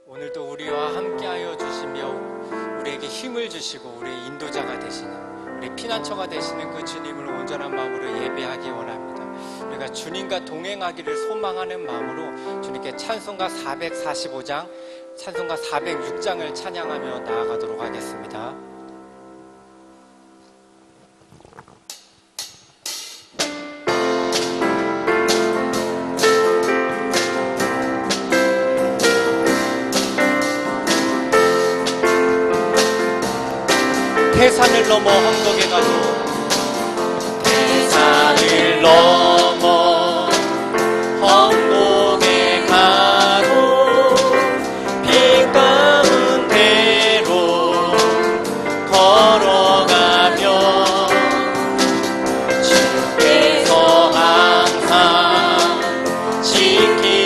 오늘도 우리와 함께하여 주시며 우리에게 힘을 주시고 우리의 인도자가 되시는, 우리 피난처가 되시는 그 주님을 온전한 마음으로 예배하기 원합니다. 우리가 주님과 동행하기를 소망하는 마음으로 주님께 찬송가 445장, 찬송가 406장을 찬양하며 나아가도록 하겠습니다. 태산을 넘어 언덕에 가도, 태산을 넘어 언덕에 가도 빛 가운데로 걸어가며 주께서 항상 지키시기로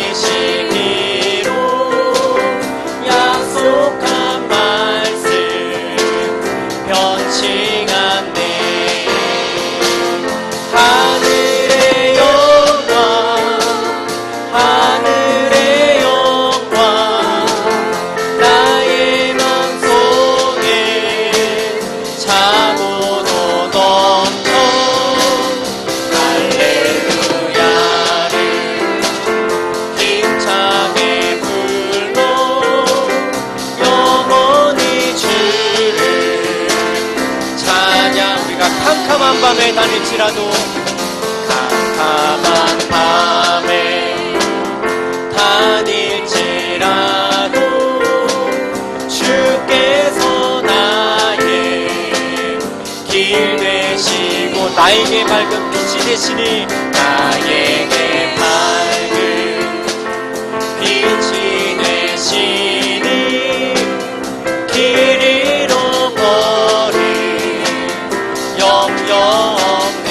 약속한 말씀 변치 않네. 하늘의 영광, 하늘의 영광, 나의 맘속에 차고도 넘쳐 할렐루야를 힘차게 불러 영원히 주를 찬양. 우리가 캄캄한 밤에 다닐지라도, 캄캄한 밤에 다닐지라도 주께서 나의 길 되시고 나에게 밝은 빛이 되시니, 나에게 밝은 빛이 되시니 길 잃어버린 염려 없네.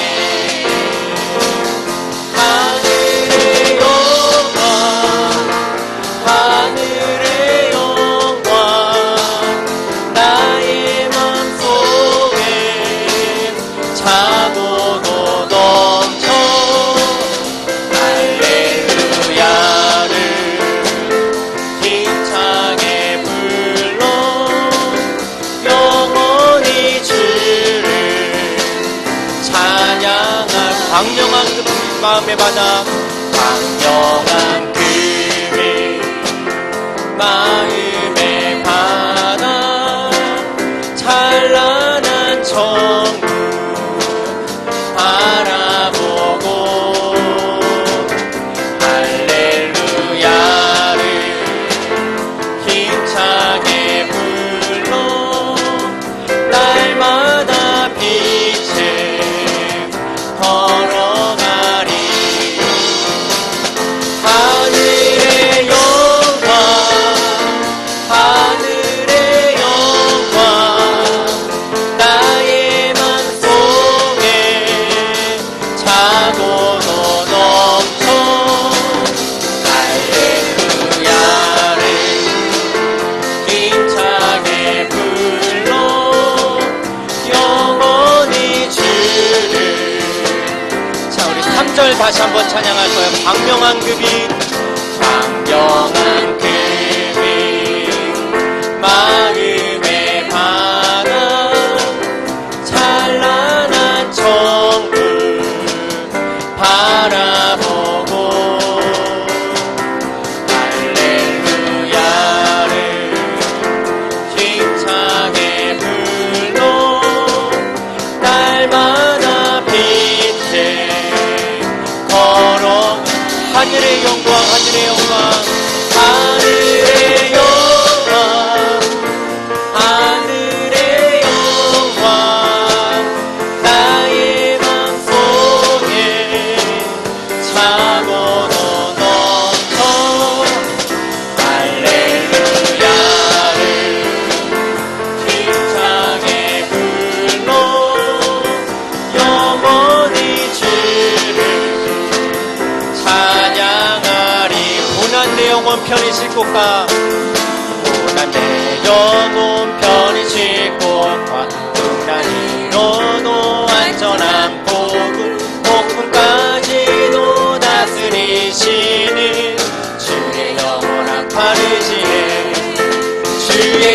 하늘의 영광, 하늘의 영광, 나의 맘속에 차고도 넘쳐 할렐루야를 힘차게 불러 영원히 주를 찬양할 광명한 그 마음의 바다, 광명한 그의 마음의 바다, 찬란한 천국 바라보고 할렐루야를 힘차게 불러 날마다 빛을 걸어가리. 하늘의 영광, 하늘의 영광, 나의 맘속에 차고도 넘쳐 할렐루야를 힘차게 불러 영원히 주를. 자, 우리 3절 다시 한번 찬양할 거예요. 광명한 그 빛, 광명한 그 빛, 마음의 바다, 찬란한 천국 바라보고 할렐루야를 힘차게 불러 날마다 빛을 걸어. 하늘의 영광, 하늘의 영광, 하늘의 영광, 하늘의 영광, 나의 맘속에 차고도 넘쳐 할렐루야를 힘차게 불러 영원히 주를 찬양하리. 고난 내 영혼 편히 쉴 곳과, 고난 내 영혼 편히 쉴 곳과 고난 이로도 안전한 복음, 복음까지도 다스리시는 주의 영원한 파르시네.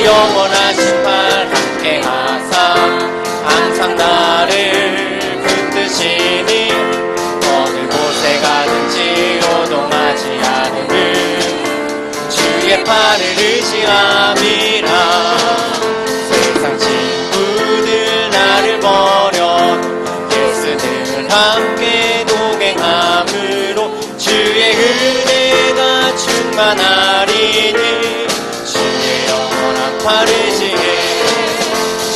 주의 영원하신 팔 함께 하사 항상 나를 붙드시니 어느 곳에 가든지 요동하지 않음을 주의 팔을 의지함이라. 세상 친구들 나를 버려 예수들 함께 동행함으로 주의 은혜가 충만하리니 주의 영원한 팔 의지해.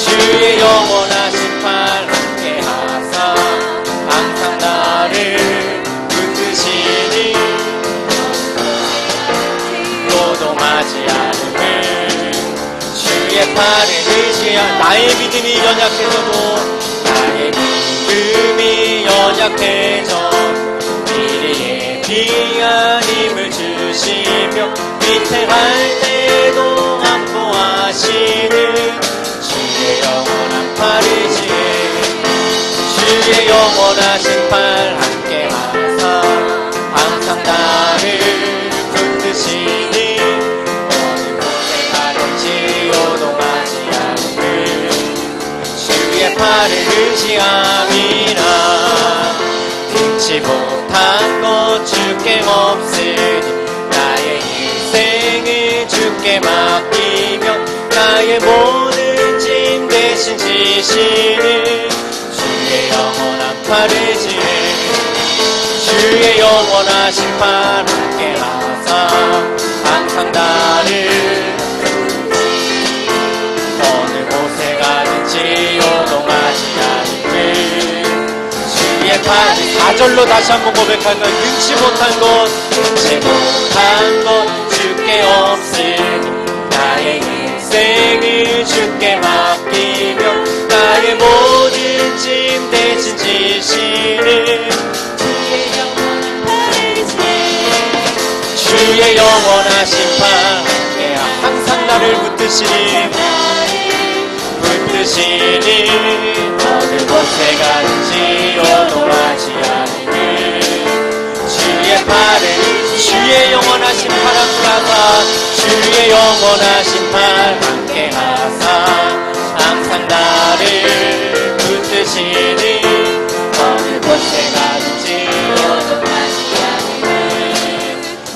주의 영원하신 팔 함께 하사 항상 나를 붙드시니 요동하지 않음을 주의 팔을 의지한. 나의 믿음이 연약해져도 나의 믿음이 연약해져 미래에 귀한 힘을 주시며 위태할 때도 안보하시는 주의 영원한 팔 의지해. 주의 영원하신 팔 함께 하사 항상 나를 붙드시니 어느 곳에 가든지 요동하지 않음을 주의 팔을 의지함이라. 금치 못한 것 주께 없으니 나의 인생을 주께 맡기며 나의 모든 짐 대신 지시는 주의 영원한 팔 의지해. 주의 영원하신 팔 함께 하사 항상 나를 어느 곳에 가든지 요동하지 않음을 주의 팔. 4절로 다시 한번 고백하면 능치 못한 것 주께 없으니 나의 인생을 주께 맡기며 나의 모든 짐 대신 지시는 주의 영원한 팔 의지해. 주의 영원하신 팔 함께 항상 나를 붙드시니 어느 곳에 가든지 요동하지 않음을 주의 팔을. 주의 영원하신 팔 함께 하사 주의 영원하신 팔 함께 하사 항상 나를 붙드시니 어느 곳에 가든지 요동하지 않음을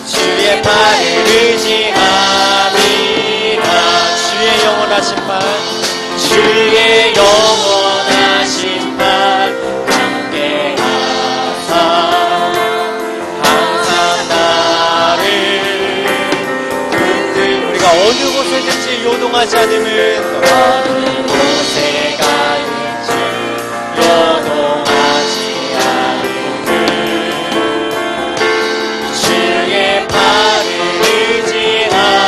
주의 팔을 의지함이라. 주의 영원하신 팔 주의 영원하신 팔 함께 하사 항상 나를 붙드. 우리가 어느 곳에든지 요동하지 않으면 어느 곳에 가든지 요동하지 않으면 주의 팔을 의지함이라.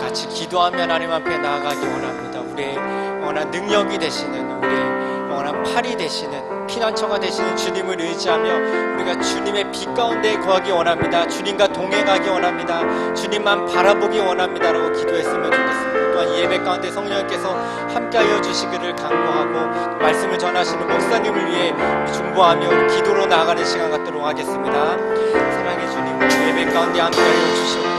같이 기도하며 하나님 앞에 나아가기 원합니다. 우리의 영원한 능력이 되시는, 우리의 영원한 팔이 되시는, 피난처가 되시는 주님을 의지하며 우리가 주님의 빛 가운데 거하기 원합니다. 주님과 동행하기 원합니다. 주님만 바라보기 원합니다라고 기도했으면 좋겠습니다. 또한 예배 가운데 성령님께서 함께하여 주시기를 간구하고 말씀을 전하시는 목사님을 위해 중보하며 기도로 나아가는 시간 갖도록 하겠습니다. 사랑의 주님, 예배 가운데 함께하여 주시옵소서.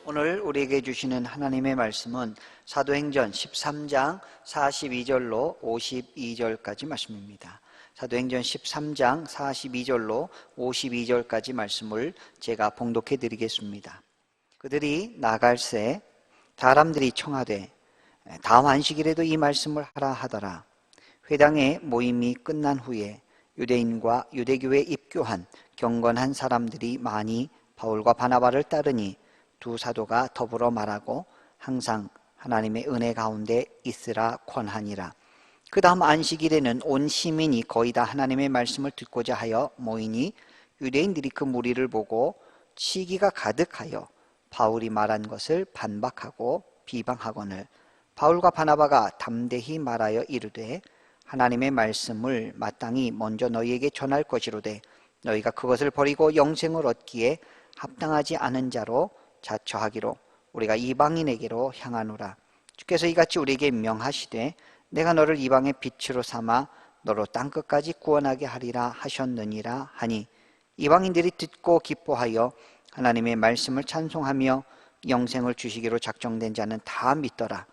오늘 우리에게 주시는 하나님의 말씀은 사도행전 13장 42절로 52절까지 말씀입니다. 사도행전 13장 42절로 52절까지 말씀을 제가 봉독해 드리겠습니다. 그들이 나갈새 사람들이 청하되 다음 안식일에도 이 말씀을 하라 하더라. 회당의 모임이 끝난 후에 유대인과 유대교에 입교한 경건한 사람들이 많이 바울과 바나바를 따르니 두 사도가 더불어 말하고 항상 하나님의 은혜 가운데 있으라 권하니라. 그 다음 안식일에는 온 시민이 거의 다 하나님의 말씀을 듣고자 하여 모이니 유대인들이 그 무리를 보고 시기가 가득하여 바울이 말한 것을 반박하고 비방하거늘 바울과 바나바가 담대히 말하여 이르되 하나님의 말씀을 마땅히 먼저 너희에게 전할 것이로되 너희가 그것을 버리고 영생을 얻기에 합당하지 않은 자로 자처하기로 우리가 이방인에게로 향하노라. 주께서 이같이 우리에게 명하시되 내가 너를 이방의 빛으로 삼아 너로 땅끝까지 구원하게 하리라 하셨느니라 하니 이방인들이 듣고 기뻐하여 하나님의 말씀을 찬송하며 영생을 주시기로 작정된 자는 다 믿더라.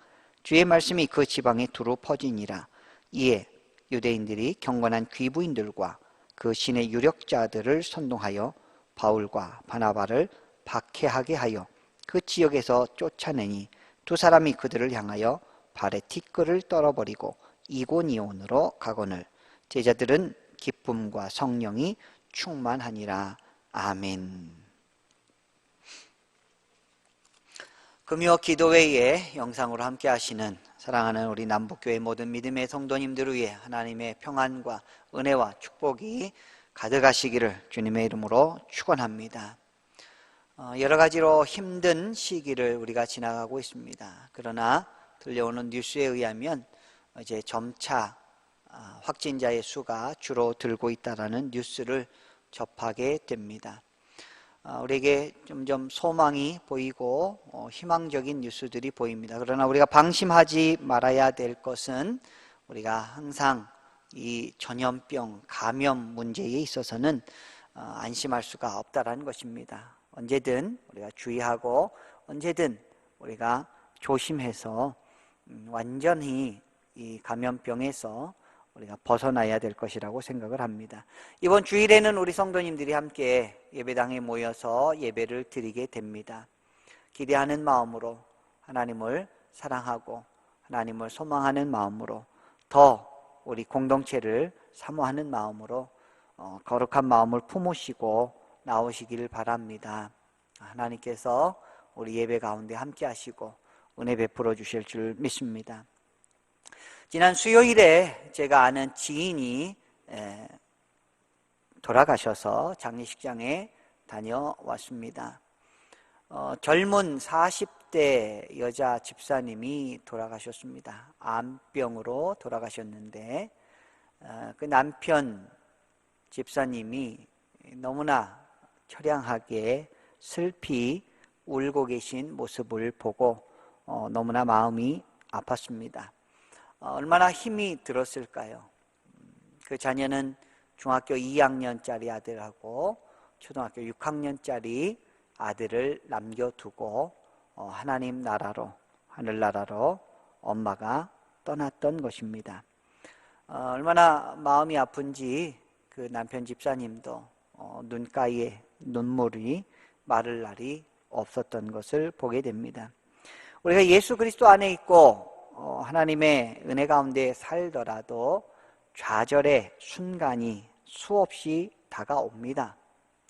주의 말씀이 그 지방에 두루 퍼지니라. 이에 유대인들이 경건한 귀부인들과 그 신의 유력자들을 선동하여 바울과 바나바를 박해하게 하여 그 지역에서 쫓아내니 두 사람이 그들을 향하여 발에 티끌을 떨어버리고 이고니온으로 가거늘 제자들은 기쁨과 성령이 충만하니라. 아멘. 금요 기도회에 영상으로 함께 하시는 사랑하는 우리 남북교회 모든 믿음의 성도님들을 위해 하나님의 평안과 은혜와 축복이 가득하시기를 주님의 이름으로 축원합니다. 여러 가지로 힘든 시기를 우리가 지나가고 있습니다. 그러나 들려오는 뉴스에 의하면 이제 점차 확진자의 수가 줄어들고 있다는 뉴스를 접하게 됩니다. 우리에게 점점 소망이 보이고 희망적인 뉴스들이 보입니다. 그러나 우리가 방심하지 말아야 될 것은 우리가 항상 이 전염병, 감염 문제에 있어서는 안심할 수가 없다는 것입니다. 언제든 우리가 주의하고 언제든 우리가 조심해서 완전히 이 감염병에서 우리가 벗어나야 될 것이라고 생각을 합니다. 이번 주일에는 우리 성도님들이 함께 예배당에 모여서 예배를 드리게 됩니다. 기대하는 마음으로 하나님을 사랑하고 하나님을 소망하는 마음으로 더 우리 공동체를 사모하는 마음으로 거룩한 마음을 품으시고 나오시기를 바랍니다. 하나님께서 우리 예배 가운데 함께 하시고 은혜 베풀어 주실 줄 믿습니다. 지난 수요일에 제가 아는 지인이 돌아가셔서 장례식장에 다녀왔습니다. 젊은 40대 여자 집사님이 돌아가셨습니다. 암병으로 돌아가셨는데 그 남편 집사님이 너무나 처량하게 슬피 울고 계신 모습을 보고 너무나 마음이 아팠습니다. 얼마나 힘이 들었을까요? 그 자녀는 중학교 2학년짜리 아들하고 초등학교 6학년짜리 아들을 남겨두고 하나님 나라로, 하늘나라로 엄마가 떠났던 것입니다. 얼마나 마음이 아픈지 그 남편 집사님도 눈가에 눈물이 마를 날이 없었던 것을 보게 됩니다. 우리가 예수 그리스도 안에 있고 하나님의 은혜 가운데 살더라도 좌절의 순간이 수없이 다가옵니다.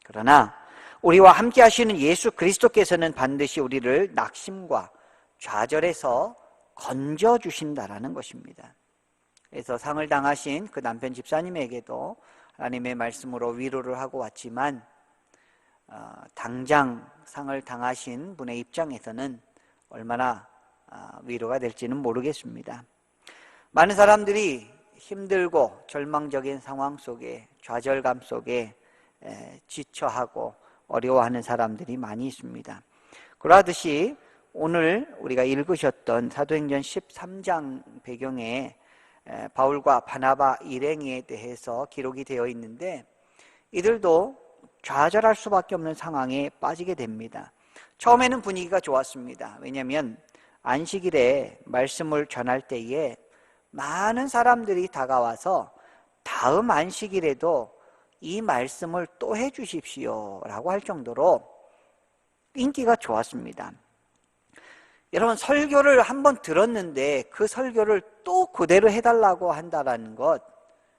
그러나 우리와 함께 하시는 예수 그리스도께서는 반드시 우리를 낙심과 좌절에서 건져주신다라는 것입니다. 그래서 상을 당하신 그 남편 집사님에게도 하나님의 말씀으로 위로를 하고 왔지만 당장 상을 당하신 분의 입장에서는 얼마나 위로가 될지는 모르겠습니다. 많은 사람들이 힘들고 절망적인 상황 속에 좌절감 속에 지쳐하고 어려워하는 사람들이 많이 있습니다. 그러하듯이 오늘 우리가 읽으셨던 사도행전 13장 배경에 바울과 바나바 일행에 대해서 기록이 되어 있는데 이들도 좌절할 수밖에 없는 상황에 빠지게 됩니다. 처음에는 분위기가 좋았습니다. 왜냐하면 안식일에 말씀을 전할 때에 많은 사람들이 다가와서 다음 안식일에도 이 말씀을 또 해주십시오 라고 할 정도로 인기가 좋았습니다. 여러분, 설교를 한번 들었는데 그 설교를 또 그대로 해달라고 한다는 것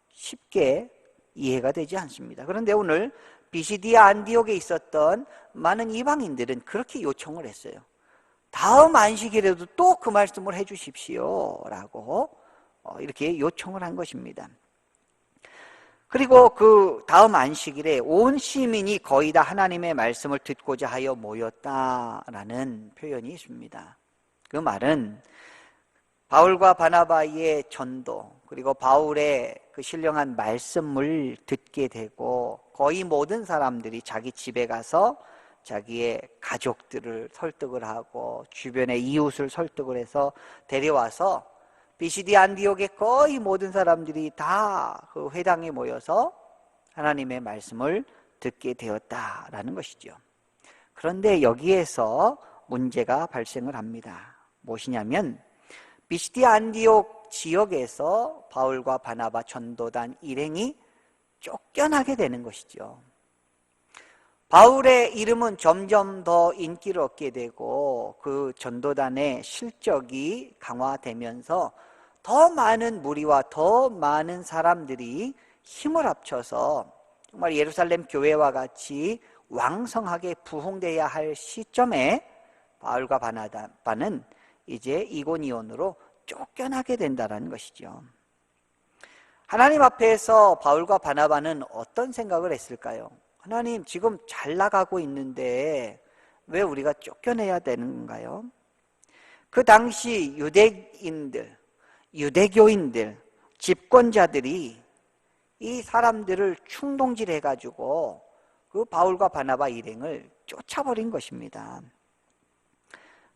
쉽게 이해가 되지 않습니다. 그런데 오늘 비시디아 안디옥에 있었던 많은 이방인들은 그렇게 요청을 했어요. 다음 안식일에도 또 그 말씀을 해주십시오 라고 이렇게 요청을 한 것입니다. 그리고 그 다음 안식일에 온 시민이 거의 다 하나님의 말씀을 듣고자 하여 모였다라는 표현이 있습니다. 그 말은 바울과 바나바의 전도, 그리고 바울의 그 신령한 말씀을 듣게 되고 거의 모든 사람들이 자기 집에 가서 자기의 가족들을 설득을 하고 주변의 이웃을 설득을 해서 데려와서 비시디 안디옥의 거의 모든 사람들이 다 그 회당에 모여서 하나님의 말씀을 듣게 되었다라는 것이죠. 그런데 여기에서 문제가 발생을 합니다. 무엇이냐면 비시디 안디옥 지역에서 바울과 바나바 전도단 일행이 쫓겨나게 되는 것이죠. 바울의 이름은 점점 더 인기를 얻게 되고 그 전도단의 실적이 강화되면서 더 많은 무리와 더 많은 사람들이 힘을 합쳐서 정말 예루살렘 교회와 같이 왕성하게 부흥되어야 할 시점에 바울과 바나바는 이제 이고니온으로 쫓겨나게 된다는 것이죠. 하나님 앞에서 바울과 바나바는 어떤 생각을 했을까요? 하나님, 지금 잘 나가고 있는데 왜 우리가 쫓겨내야 되는 건가요? 그 당시 유대교인들, 집권자들이 이 사람들을 충동질해가지고 그 바울과 바나바 일행을 쫓아버린 것입니다.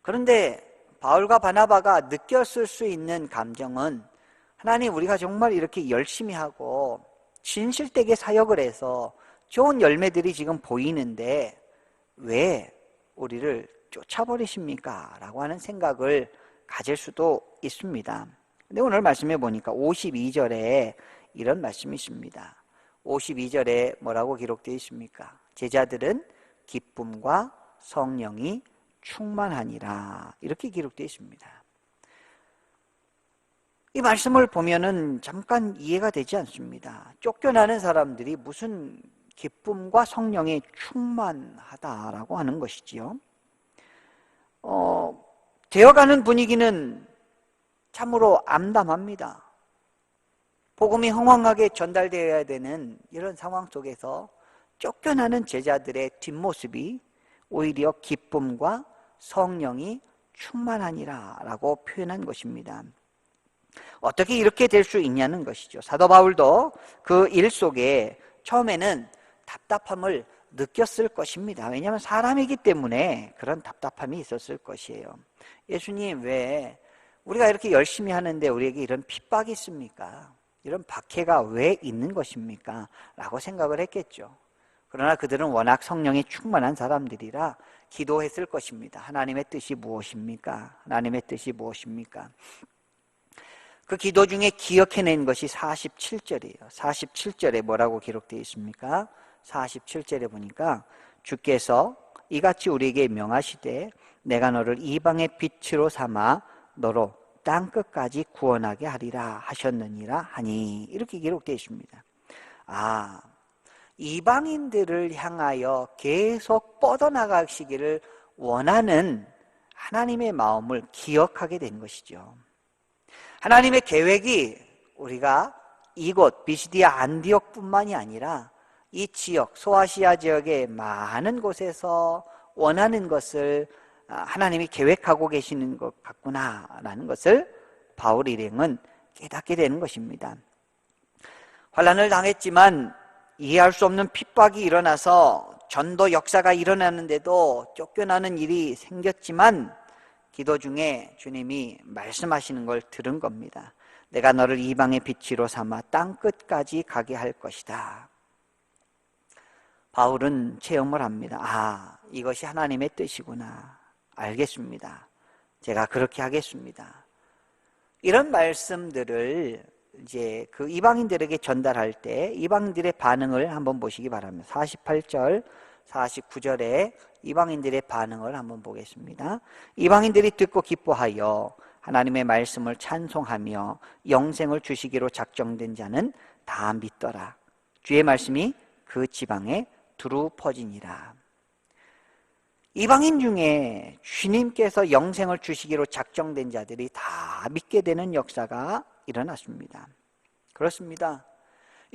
그런데 바울과 바나바가 느꼈을 수 있는 감정은 하나님, 우리가 정말 이렇게 열심히 하고 진실되게 사역을 해서 좋은 열매들이 지금 보이는데 왜 우리를 쫓아버리십니까? 라고 하는 생각을 가질 수도 있습니다. 근데 오늘 말씀해 보니까 52절에 이런 말씀이 있습니다. 52절에 뭐라고 기록되어 있습니까? 제자들은 기쁨과 성령이 충만하니라, 이렇게 기록되어 있습니다. 이 말씀을 보면은 잠깐 이해가 되지 않습니다. 쫓겨나는 사람들이 무슨 기쁨과 성령에 충만하다라고 하는 것이지요. 되어가는 분위기는 참으로 암담합니다. 복음이 흥황하게 전달되어야 되는 이런 상황 속에서 쫓겨나는 제자들의 뒷모습이 오히려 기쁨과 성령이 충만하니라 라고 표현한 것입니다. 어떻게 이렇게 될 수 있냐는 것이죠. 사도 바울도 그 일 속에 처음에는 답답함을 느꼈을 것입니다. 왜냐하면 사람이기 때문에 그런 답답함이 있었을 것이에요. 예수님, 왜 우리가 이렇게 열심히 하는데 우리에게 이런 핍박이 있습니까? 이런 박해가 왜 있는 것입니까? 라고 생각을 했겠죠. 그러나 그들은 워낙 성령이 충만한 사람들이라 기도했을 것입니다. 하나님의 뜻이 무엇입니까? 하나님의 뜻이 무엇입니까? 그 기도 중에 기억해낸 것이 47절이에요. 47절에 뭐라고 기록되어 있습니까? 47절에 보니까 주께서 이같이 우리에게 명하시되 내가 너를 이방의 빛으로 삼아 너로 땅끝까지 구원하게 하리라 하셨느니라 하니, 이렇게 기록되어 있습니다. 이방인들을 향하여 계속 뻗어나가시기를 원하는 하나님의 마음을 기억하게 된 것이죠. 하나님의 계획이 우리가 이곳 비시디아 안디옥뿐만이 아니라 이 지역, 소아시아 지역의 많은 곳에서 원하는 것을 하나님이 계획하고 계시는 것 같구나라는 것을 바울 일행은 깨닫게 되는 것입니다. 환난을 당했지만 이해할 수 없는 핍박이 일어나서 전도 역사가 일어나는데도 쫓겨나는 일이 생겼지만 기도 중에 주님이 말씀하시는 걸 들은 겁니다. 내가 너를 이방의 빛으로 삼아 땅끝까지 가게 할 것이다. 바울은 체험을 합니다. 이것이 하나님의 뜻이구나. 알겠습니다. 제가 그렇게 하겠습니다. 이런 말씀들을 이제 그 이방인들에게 전달할 때 이방인들의 반응을 한번 보시기 바랍니다. 48절, 49절에 이방인들의 반응을 한번 보겠습니다. 이방인들이 듣고 기뻐하여 하나님의 말씀을 찬송하며 영생을 주시기로 작정된 자는 다 믿더라. 주의 말씀이 그 지방에 두루 퍼지니라. 이방인 중에 주님께서 영생을 주시기로 작정된 자들이 다 믿게 되는 역사가 일어났습니다. 그렇습니다.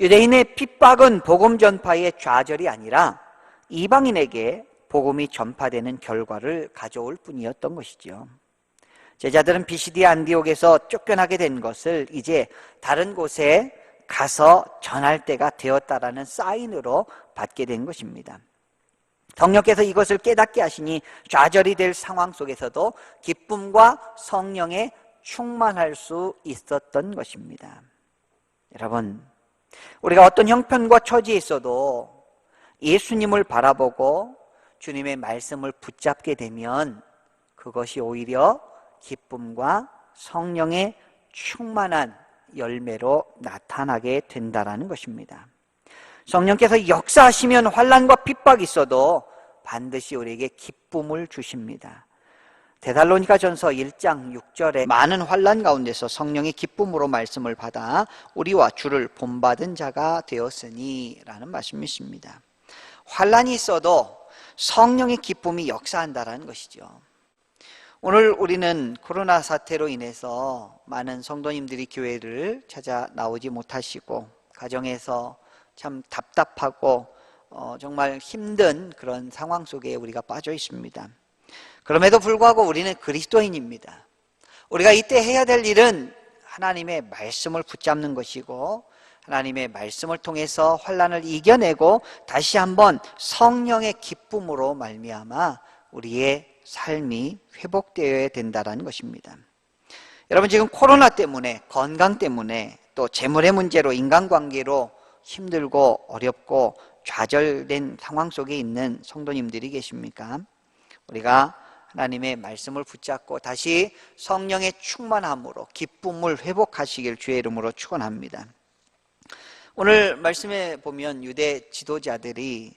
유대인의 핍박은 복음 전파의 좌절이 아니라 이방인에게 복음이 전파되는 결과를 가져올 뿐이었던 것이죠. 제자들은 비시디아 안디옥에서 쫓겨나게 된 것을 이제 다른 곳에 가서 전할 때가 되었다라는 사인으로 받게 된 것입니다. 성령께서 이것을 깨닫게 하시니 좌절이 될 상황 속에서도 기쁨과 성령에 충만할 수 있었던 것입니다. 여러분, 우리가 어떤 형편과 처지에 있어도 예수님을 바라보고 주님의 말씀을 붙잡게 되면 그것이 오히려 기쁨과 성령의 충만한 열매로 나타나게 된다는 것입니다. 성령께서 역사하시면 환난과 핍박이 있어도 반드시 우리에게 기쁨을 주십니다. 데살로니가전서 1장 6절에 많은 환난 가운데서 성령의 기쁨으로 말씀을 받아 우리와 주를 본받은 자가 되었으니 라는 말씀이 있습니다. 환난이 있어도 성령의 기쁨이 역사한다는 것이죠. 오늘 우리는 코로나 사태로 인해서 많은 성도님들이 교회를 찾아 나오지 못하시고 가정에서 참 답답하고 정말 힘든 그런 상황 속에 우리가 빠져 있습니다. 그럼에도 불구하고 우리는 그리스도인입니다. 우리가 이때 해야 될 일은 하나님의 말씀을 붙잡는 것이고 하나님의 말씀을 통해서 환난을 이겨내고 다시 한번 성령의 기쁨으로 말미암아 우리의 삶이 회복되어야 된다는 것입니다. 여러분, 지금 코로나 때문에, 건강 때문에, 또 재물의 문제로, 인간관계로 힘들고 어렵고 좌절된 상황 속에 있는 성도님들이 계십니까? 우리가 하나님의 말씀을 붙잡고 다시 성령의 충만함으로 기쁨을 회복하시길 주의 이름으로 축원합니다. 오늘 말씀에 보면 유대 지도자들이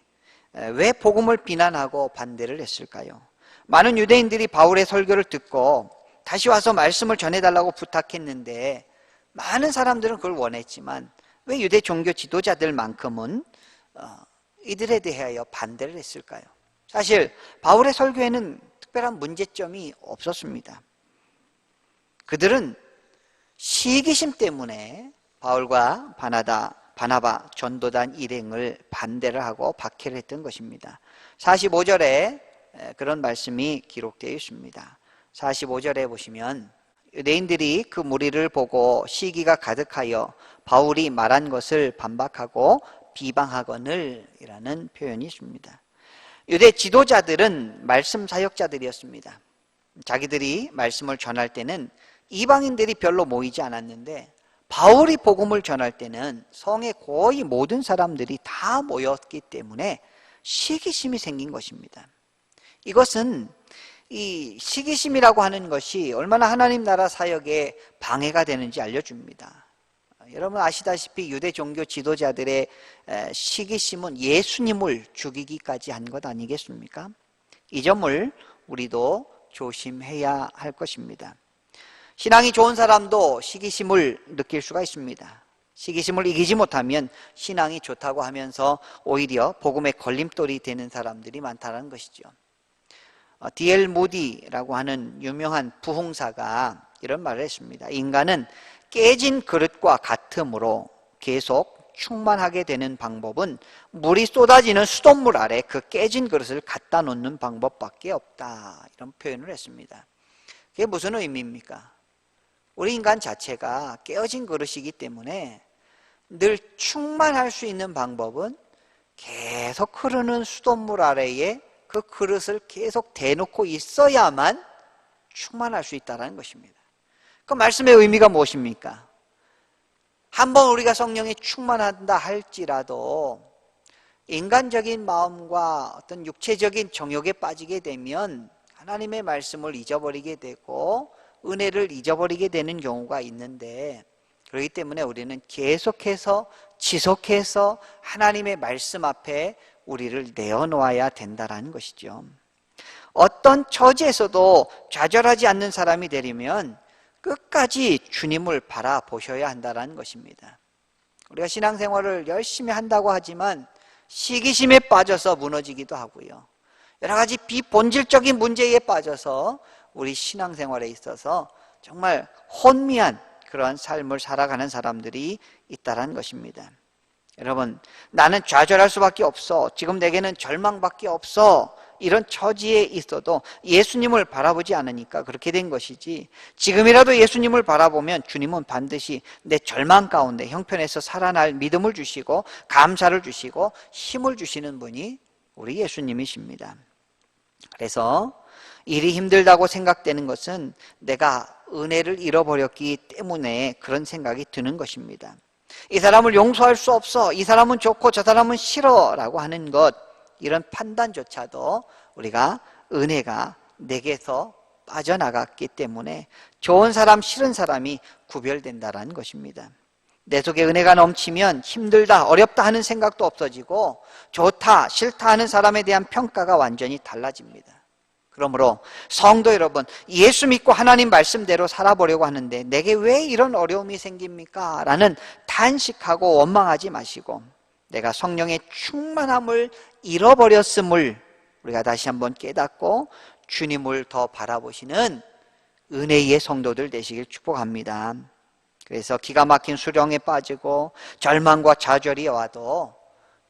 왜 복음을 비난하고 반대를 했을까요? 많은 유대인들이 바울의 설교를 듣고 다시 와서 말씀을 전해달라고 부탁했는데 많은 사람들은 그걸 원했지만 왜 유대 종교 지도자들만큼은 이들에 대하여 반대를 했을까요? 사실 바울의 설교에는 특별한 문제점이 없었습니다. 그들은 시기심 때문에 바울과 바나바 전도단 일행을 반대를 하고 박해를 했던 것입니다. 45절에 그런 말씀이 기록되어 있습니다. 45절에 보시면 유대인들이 그 무리를 보고 시기가 가득하여 바울이 말한 것을 반박하고 비방하거늘 이라는 표현이 있습니다. 유대 지도자들은 말씀 사역자들이었습니다. 자기들이 말씀을 전할 때는 이방인들이 별로 모이지 않았는데 바울이 복음을 전할 때는 성의 거의 모든 사람들이 다 모였기 때문에 시기심이 생긴 것입니다. 이것은 이 시기심이라고 하는 것이 얼마나 하나님 나라 사역에 방해가 되는지 알려줍니다. 여러분 아시다시피 유대 종교 지도자들의 시기심은 예수님을 죽이기까지 한 것 아니겠습니까? 이 점을 우리도 조심해야 할 것입니다. 신앙이 좋은 사람도 시기심을 느낄 수가 있습니다. 시기심을 이기지 못하면 신앙이 좋다고 하면서 오히려 복음의 걸림돌이 되는 사람들이 많다는 것이죠. D.L. 무디라고 하는 유명한 부흥사가 이런 말을 했습니다. 인간은 깨진 그릇과 같으므로 계속 충만하게 되는 방법은 물이 쏟아지는 수돗물 아래 그 깨진 그릇을 갖다 놓는 방법밖에 없다. 이런 표현을 했습니다. 그게 무슨 의미입니까? 우리 인간 자체가 깨어진 그릇이기 때문에 늘 충만할 수 있는 방법은 계속 흐르는 수돗물 아래에 그 그릇을 계속 대놓고 있어야만 충만할 수 있다는 것입니다. 그 말씀의 의미가 무엇입니까? 한번 우리가 성령에 충만한다 할지라도 인간적인 마음과 어떤 육체적인 정욕에 빠지게 되면 하나님의 말씀을 잊어버리게 되고 은혜를 잊어버리게 되는 경우가 있는데, 그렇기 때문에 우리는 계속해서 지속해서 하나님의 말씀 앞에 우리를 내어놓아야 된다는 것이죠. 어떤 처지에서도 좌절하지 않는 사람이 되려면 끝까지 주님을 바라보셔야 한다는 것입니다. 우리가 신앙생활을 열심히 한다고 하지만 시기심에 빠져서 무너지기도 하고요. 여러 가지 비본질적인 문제에 빠져서 우리 신앙생활에 있어서 정말 혼미한 그러한 삶을 살아가는 사람들이 있다는 것입니다. 여러분, 나는 좌절할 수밖에 없어. 지금 내게는 절망밖에 없어. 이런 처지에 있어도 예수님을 바라보지 않으니까 그렇게 된 것이지, 지금이라도 예수님을 바라보면 주님은 반드시 내 절망 가운데 형편에서 살아날 믿음을 주시고 감사를 주시고 힘을 주시는 분이 우리 예수님이십니다. 그래서 일이 힘들다고 생각되는 것은 내가 은혜를 잃어버렸기 때문에 그런 생각이 드는 것입니다. 이 사람을 용서할 수 없어, 이 사람은 좋고 저 사람은 싫어 라고 하는 것, 이런 판단조차도 우리가 은혜가 내게서 빠져나갔기 때문에 좋은 사람 싫은 사람이 구별된다는 것입니다. 내 속에 은혜가 넘치면 힘들다 어렵다 하는 생각도 없어지고 좋다 싫다 하는 사람에 대한 평가가 완전히 달라집니다. 그러므로 성도 여러분, 예수 믿고 하나님 말씀대로 살아보려고 하는데 내게 왜 이런 어려움이 생깁니까? 라는 탄식하고 원망하지 마시고, 내가 성령의 충만함을 잃어버렸음을 우리가 다시 한번 깨닫고 주님을 더 바라보시는 은혜의 성도들 되시길 축복합니다. 그래서 기가 막힌 수렁에 빠지고 절망과 좌절이 와도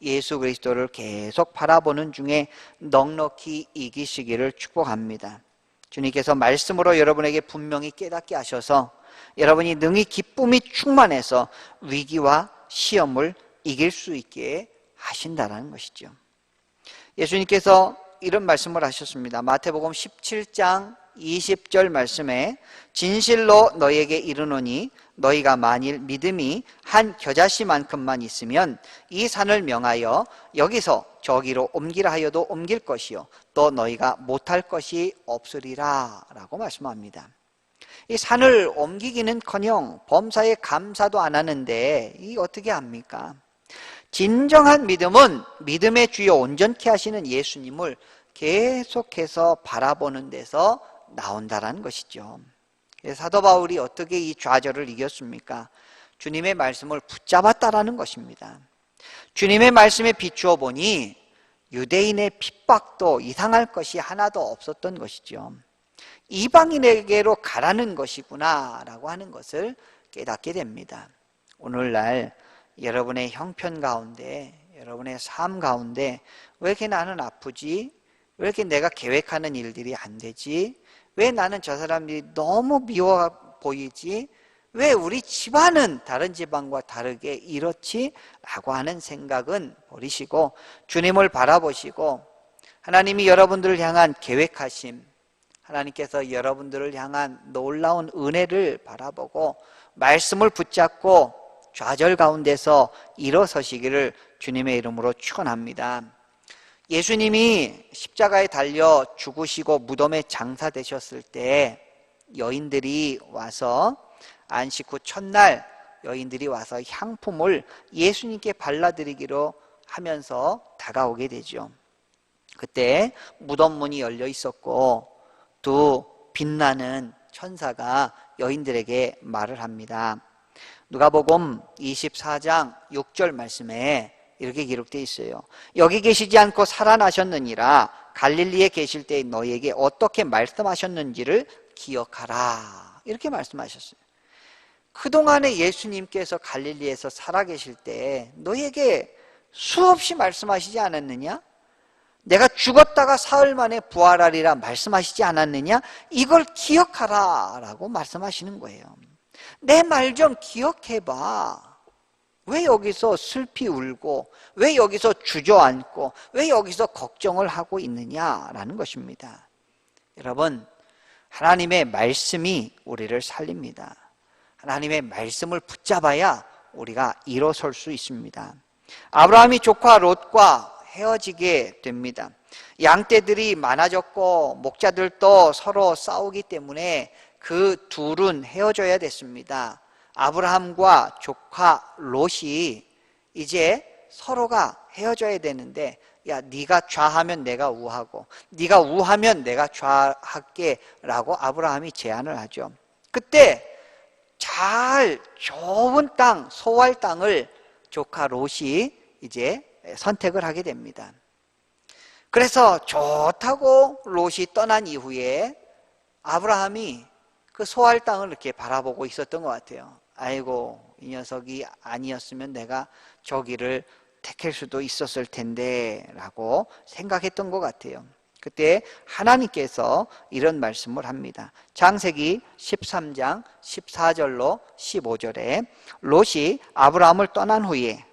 예수 그리스도를 계속 바라보는 중에 넉넉히 이기시기를 축복합니다. 주님께서 말씀으로 여러분에게 분명히 깨닫게 하셔서 여러분이 능히 기쁨이 충만해서 위기와 시험을 이길 수 있게 하신다는 것이죠. 예수님께서 이런 말씀을 하셨습니다. 마태복음 17장 20절 말씀에 진실로 너희에게 이르노니 너희가 만일 믿음이 한 겨자씨만큼만 있으면 이 산을 명하여 여기서 저기로 옮기라 하여도 옮길 것이요 또 너희가 못할 것이 없으리라 라고 말씀합니다. 이 산을 옮기기는커녕 범사에 감사도 안 하는데 이 어떻게 합니까? 진정한 믿음은 믿음의 주요 온전케 하시는 예수님을 계속해서 바라보는 데서 나온다는 것이죠. 사도 바울이 어떻게 이 좌절을 이겼습니까? 주님의 말씀을 붙잡았다라는 것입니다. 주님의 말씀에 비추어 보니 유대인의 핍박도 이상할 것이 하나도 없었던 것이죠. 이방인에게로 가라는 것이구나 라고 하는 것을 깨닫게 됩니다. 오늘날 여러분의 형편 가운데, 여러분의 삶 가운데 왜 이렇게 나는 아프지? 왜 이렇게 내가 계획하는 일들이 안 되지? 왜 나는 저 사람들이 너무 미워 보이지? 왜 우리 집안은 다른 집안과 다르게 이렇지? 라고 하는 생각은 버리시고 주님을 바라보시고 하나님이 여러분들을 향한 계획하심, 하나님께서 여러분들을 향한 놀라운 은혜를 바라보고 말씀을 붙잡고 좌절 가운데서 일어서시기를 주님의 이름으로 축원합니다. 예수님이 십자가에 달려 죽으시고 무덤에 장사되셨을 때 여인들이 와서 안식 후 첫날 여인들이 와서 향품을 예수님께 발라드리기로 하면서 다가오게 되죠. 그때 무덤 문이 열려 있었고 두 빛나는 천사가 여인들에게 말을 합니다. 누가복음 24장 6절 말씀에 이렇게 기록되어 있어요. 여기 계시지 않고 살아나셨느니라 갈릴리에 계실 때 너희에게 어떻게 말씀하셨는지를 기억하라. 이렇게 말씀하셨어요. 그동안에 예수님께서 갈릴리에서 살아계실 때 너희에게 수없이 말씀하시지 않았느냐? 내가 죽었다가 사흘 만에 부활하리라 말씀하시지 않았느냐? 이걸 기억하라 라고 말씀하시는 거예요. 내 말 좀 기억해봐. 왜 여기서 슬피 울고 왜 여기서 주저앉고 왜 여기서 걱정을 하고 있느냐라는 것입니다. 여러분, 하나님의 말씀이 우리를 살립니다. 하나님의 말씀을 붙잡아야 우리가 일어설 수 있습니다. 아브라함이 조카 롯과 헤어지게 됩니다. 양떼들이 많아졌고 목자들도 서로 싸우기 때문에 그 둘은 헤어져야 됐습니다. 아브라함과 조카 롯이 이제 서로가 헤어져야 되는데, 야, 네가 좌하면 내가 우하고 네가 우하면 내가 좌할게 라고 아브라함이 제안을 하죠. 그때 잘 좁은 땅, 소활 땅을 조카 롯이 이제 선택을 하게 됩니다. 그래서 좋다고 롯이 떠난 이후에 아브라함이 그 소활 땅을 이렇게 바라보고 있었던 것 같아요. 아이고, 이 녀석이 아니었으면 내가 저기를 택할 수도 있었을 텐데 라고 생각했던 것 같아요. 그때 하나님께서 이런 말씀을 합니다. 창세기 13장 14절로 15절에 롯이 아브라함을 떠난 후에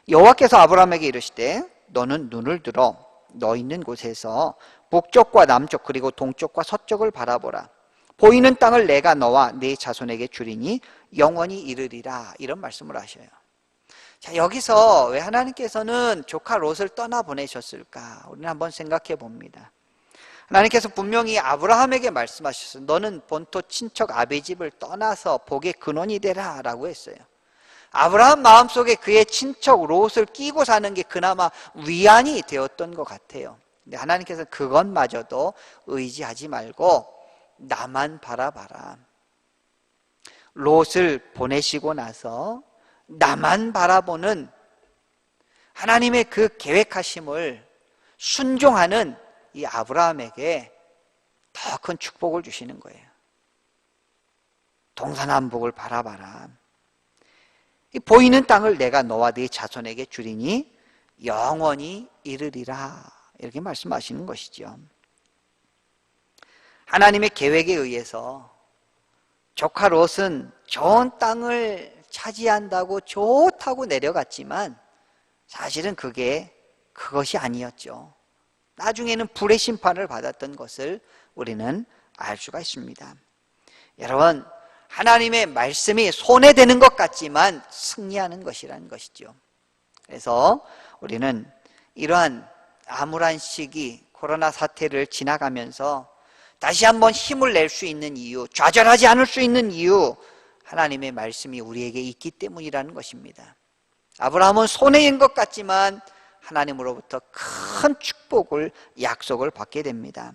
여호와께서 아브라함에게 이르시되 너는 눈을 들어 너 있는 곳에서 북쪽과 남쪽 그리고 동쪽과 서쪽을 바라보라. 보이는 땅을 내가 너와 네 자손에게 주리니 영원히 이르리라. 이런 말씀을 하셔요. 자, 여기서 왜 하나님께서는 조카 롯을 떠나보내셨을까? 우리는 한번 생각해 봅니다. 하나님께서 분명히 아브라함에게 말씀하셨어요. 너는 본토 친척 아비 집을 떠나서 복의 근원이 되라 라고 했어요. 아브라함 마음속에 그의 친척 롯을 끼고 사는 게 그나마 위안이 되었던 것 같아요. 근데 하나님께서는 그것마저도 의지하지 말고 나만 바라봐라. 롯을 보내시고 나서 나만 바라보는 하나님의 그 계획하심을 순종하는 이 아브라함에게 더 큰 축복을 주시는 거예요. 동서남북을 바라봐라. 이 보이는 땅을 내가 너와 네 자손에게 주리니 영원히 이르리라. 이렇게 말씀하시는 것이죠. 하나님의 계획에 의해서 조카 롯은 좋은 땅을 차지한다고 좋다고 내려갔지만 사실은 그것이 아니었죠. 나중에는 불의 심판을 받았던 것을 우리는 알 수가 있습니다. 여러분, 하나님의 말씀이 손해되는 것 같지만 승리하는 것이라는 것이죠. 그래서 우리는 이러한 암울한 시기, 코로나 사태를 지나가면서 다시 한번 힘을 낼 수 있는 이유, 좌절하지 않을 수 있는 이유, 하나님의 말씀이 우리에게 있기 때문이라는 것입니다. 아브라함은 손해인 것 같지만 하나님으로부터 큰 축복을, 약속을 받게 됩니다.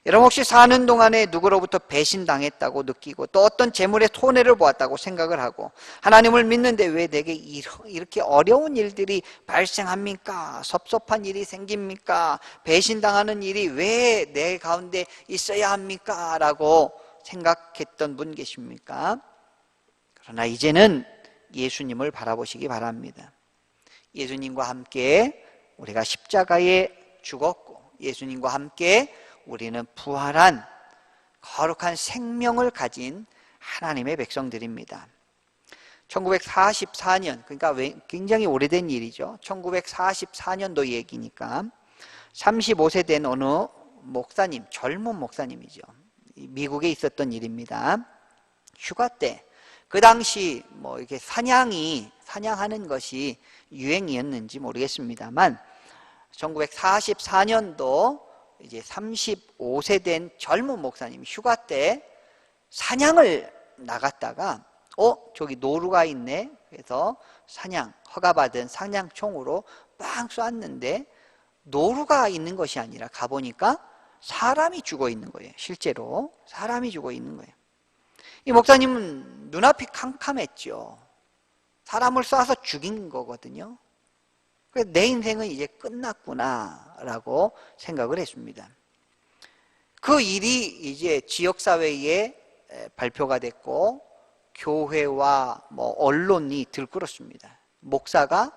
여러분 혹시 사는 동안에 누구로부터 배신당했다고 느끼고 또 어떤 재물의 손해를 보았다고 생각을 하고 하나님을 믿는데 왜 내게 이렇게 어려운 일들이 발생합니까? 섭섭한 일이 생깁니까? 배신당하는 일이 왜 내 가운데 있어야 합니까? 라고 생각했던 분 계십니까? 그러나 이제는 예수님을 바라보시기 바랍니다. 예수님과 함께 우리가 십자가에 죽었고 예수님과 함께 우리는 부활한 거룩한 생명을 가진 하나님의 백성들입니다. 1944년, 그러니까 굉장히 오래된 일이죠. 1944년도 얘기니까 35세 된 어느 목사님, 젊은 목사님이죠. 미국에 있었던 일입니다. 휴가 때, 그 당시 이렇게 사냥하는 것이 유행이었는지 모르겠습니다만 1944년도 이제 35세 된 젊은 목사님이 휴가 때 사냥을 나갔다가 저기 노루가 있네. 그래서 허가받은 사냥총으로 빵 쐈는데 노루가 있는 것이 아니라 가보니까 사람이 죽어 있는 거예요. 실제로 사람이 죽어 있는 거예요. 이 목사님은 눈앞이 캄캄했죠. 사람을 쏴서 죽인 거거든요. 그래서 내 인생은 이제 끝났구나 라고 생각을 했습니다. 그 일이 이제 지역사회에 발표가 됐고 교회와 언론이 들끓었습니다. 목사가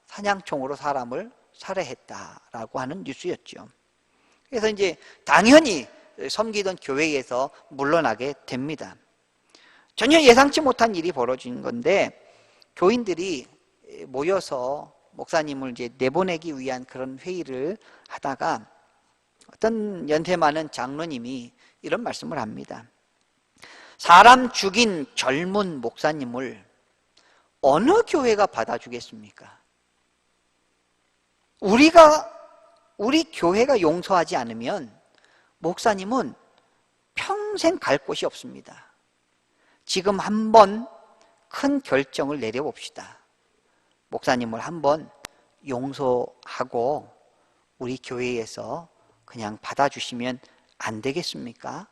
사냥총으로 사람을 살해했다라고 하는 뉴스였죠. 그래서 이제 당연히 섬기던 교회에서 물러나게 됩니다. 전혀 예상치 못한 일이 벌어진 건데 교인들이 모여서 목사님을 이제 내보내기 위한 그런 회의를 하다가 어떤 연세 많은 장로님이 이런 말씀을 합니다. 사람 죽인 젊은 목사님을 어느 교회가 받아주겠습니까? 우리 교회가 용서하지 않으면 목사님은 평생 갈 곳이 없습니다. 지금 한번 큰 결정을 내려봅시다. 목사님을 한번 용서하고 우리 교회에서 그냥 받아주시면 안 되겠습니까?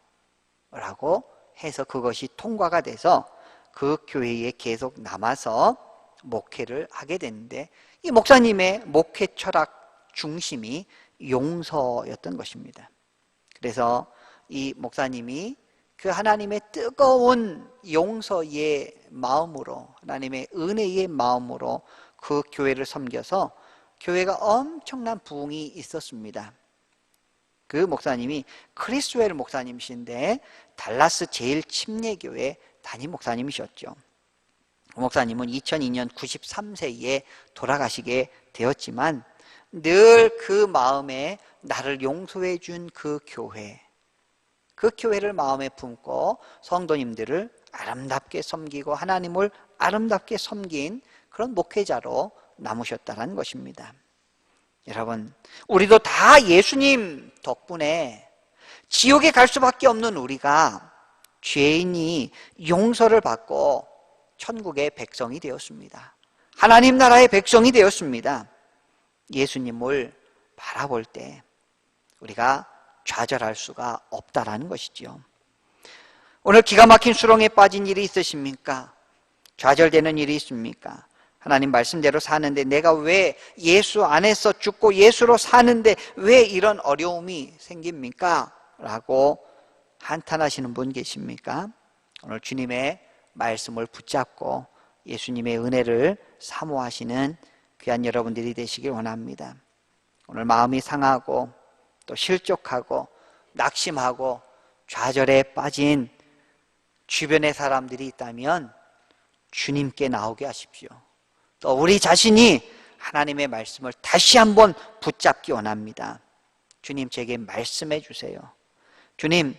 라고 해서 그것이 통과가 돼서 그 교회에 계속 남아서 목회를 하게 됐는데 이 목사님의 목회 철학 중심이 용서였던 것입니다. 그래서 이 목사님이 그 하나님의 뜨거운 용서의 마음으로, 하나님의 은혜의 마음으로 그 교회를 섬겨서 교회가 엄청난 부흥이 있었습니다. 그 목사님이 크리스웰 목사님이신데 달라스 제일침례교회 담임 목사님이셨죠. 그 목사님은 2002년 93세에 돌아가시게 되었지만 늘 그 마음에 나를 용서해 준 그 교회를 마음에 품고 성도님들을 아름답게 섬기고 하나님을 아름답게 섬긴 그런 목회자로 남으셨다는 것입니다. 여러분, 우리도 다 예수님 덕분에 지옥에 갈 수밖에 없는 우리가 죄인이 용서를 받고 천국의 백성이 되었습니다. 하나님 나라의 백성이 되었습니다. 예수님을 바라볼 때 우리가 좌절할 수가 없다라는 것이지요. 오늘 기가 막힌 수렁에 빠진 일이 있으십니까? 좌절되는 일이 있습니까? 하나님 말씀대로 사는데 내가 왜 예수 안에서 죽고 예수로 사는데 왜 이런 어려움이 생깁니까? 라고 한탄하시는 분 계십니까? 오늘 주님의 말씀을 붙잡고 예수님의 은혜를 사모하시는 귀한 여러분들이 되시길 원합니다. 오늘 마음이 상하고 또 실족하고 낙심하고 좌절에 빠진 주변의 사람들이 있다면 주님께 나오게 하십시오. 또 우리 자신이 하나님의 말씀을 다시 한번 붙잡기 원합니다. 주님, 제게 말씀해 주세요. 주님,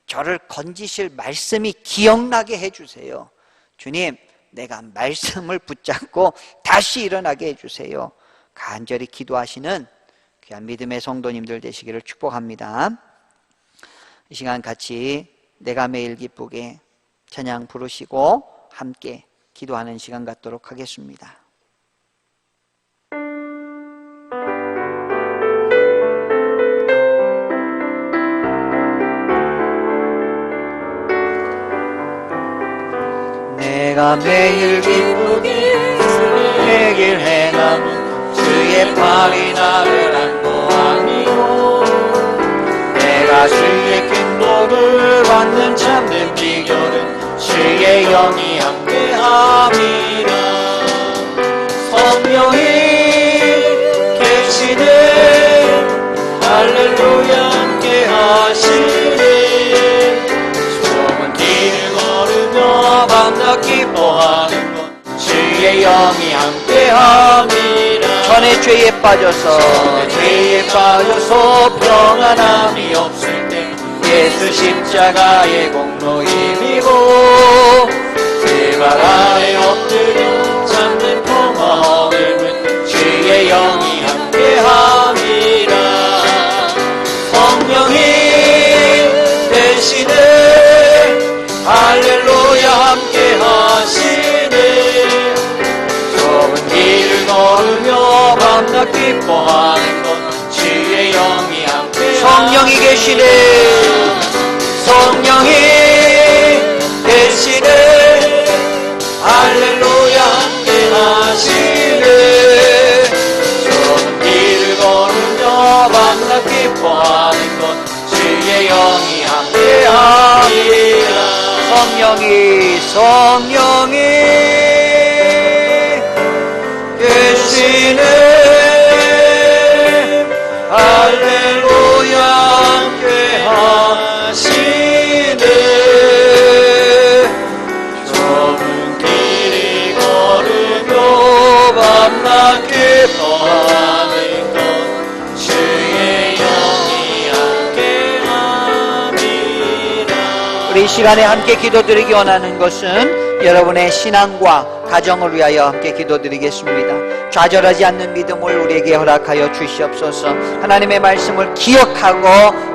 저를 건지실 말씀이 기억나게 해주세요. 주님, 내가 말씀을 붙잡고 다시 일어나게 해주세요. 간절히 기도하시는 귀한 믿음의 성도님들 되시기를 축복합니다. 이 시간 같이 내가 매일 기쁘게 찬양 부르시고 함께 기도하는 시간 갖도록 하겠습니다. 내가 매일 기쁘게 내 길 행함은 주의 팔이 나를 안보하니요 내가 주의 큰 복을 받는 참된 비결은 주의 영이 함께함이라 성령이 계시네 할렐루야 함께하시네 좁은 길을 걸으며 밤낮 기뻐하는 것 주의 영이 함께함이라 전에 죄에 빠져서 평안함이 없을 때 예수 십자가의 공로 힘이고 그 발 아래 엎드려 참는 평화를 문 주의 영이 함께함이라 성령이 되시네 할렐루야 함께하시네 좁은 길을 걸으며 밤낮 기뻐하는 것 주의 영이 함께 성령이 계시네 성령이 계시네 할렐루야 함께하시네 좁은 길을 걸으며 밤낮 기뻐하는 것 주의 영이 함께하리라 성령이 계시네 할렐루야 함께하시네 좁은 길을 걸으며 밤낮 기뻐하는 것 주의 영이 함께함이라 우리 이 시간에 함께 기도드리기 원하는 것은 여러분의 신앙과 가정을 위하여 함께 기도드리겠습니다. 좌절하지 않는 믿음을 우리에게 허락하여 주시옵소서. 하나님의 말씀을 기억하고